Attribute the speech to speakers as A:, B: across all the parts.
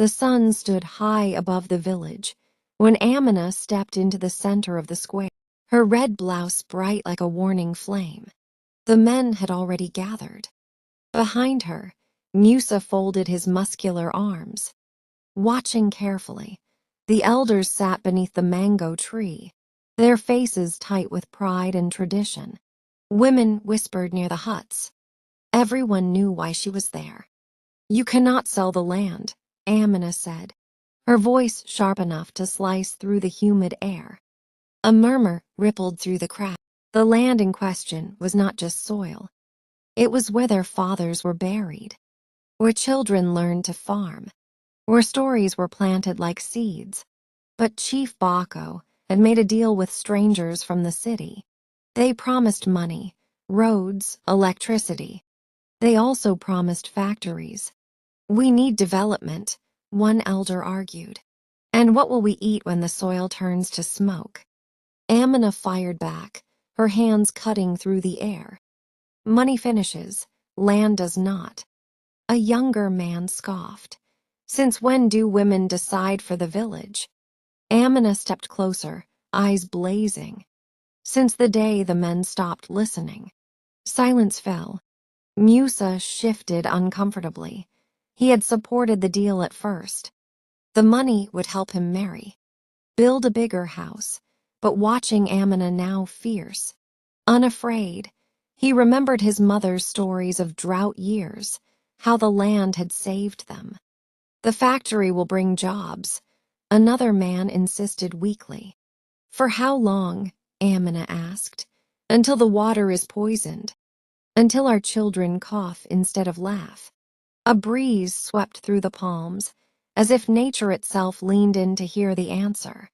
A: The sun stood high above the village when Amina stepped into the center of the square, her red blouse bright like a warning flame. The men had already gathered. Behind her, Musa folded his muscular arms. Watching carefully, the elders sat beneath the mango tree, their faces tight with pride and tradition. Women whispered near the huts. Everyone knew why she was there. "You cannot sell the land," Amina said, her voice sharp enough to slice through the humid air. A murmur rippled through the crowd. The land in question was not just soil. It was where their fathers were buried, where children learned to farm, where stories were planted like seeds. But Chief Baco had made a deal with strangers from the city. They promised money, roads, electricity. They also promised factories. "We need development," one elder argued. "And what will we eat when the soil turns to smoke?" Amina fired back, her hands cutting through the air. "Money finishes, land does not." A younger man scoffed. "Since when do women decide for the village?" Amina stepped closer, eyes blazing. Since the day the men stopped listening. Silence fell. Musa shifted uncomfortably. He had supported the deal at first. The money would help him marry, build a bigger house, but watching Amina now fierce, unafraid, he remembered his mother's stories of drought years, how the land had saved them. "The factory will bring jobs," another man insisted weakly. "For how long?" Amina asked. "Until the water is poisoned. Until our children cough instead of laugh." A breeze swept through the palms, as if nature itself leaned in to hear the answer.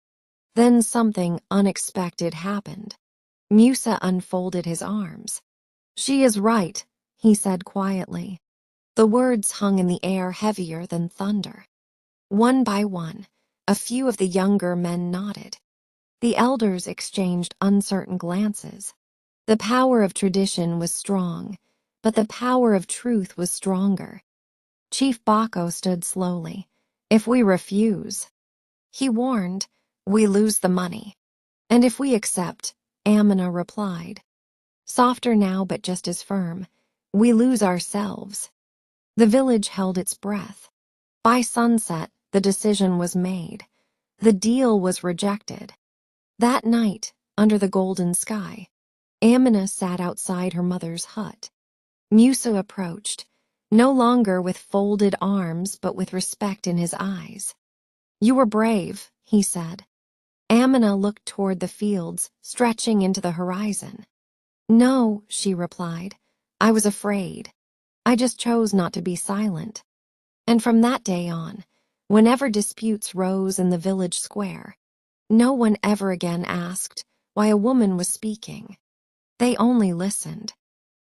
A: Then something unexpected happened. Musa unfolded his arms. "She is right," he said quietly. The words hung in the air heavier than thunder. One by one, a few of the younger men nodded. The elders exchanged uncertain glances. The power of tradition was strong, but the power of truth was stronger. Chief Baco stood slowly. "If we refuse," he warned, "we lose the money. And if we accept," Amina replied, softer now but just as firm, "we lose ourselves." The village held its breath. By sunset, the decision was made. The deal was rejected. That night, under the golden sky, Amina sat outside her mother's hut. Musa approached, no longer with folded arms but with respect in his eyes. "You were brave," he said. Amina looked toward the fields, stretching into the horizon. "No," she replied, "I was afraid. I just chose not to be silent." And from that day on, whenever disputes rose in the village square, no one ever again asked why a woman was speaking. They only listened.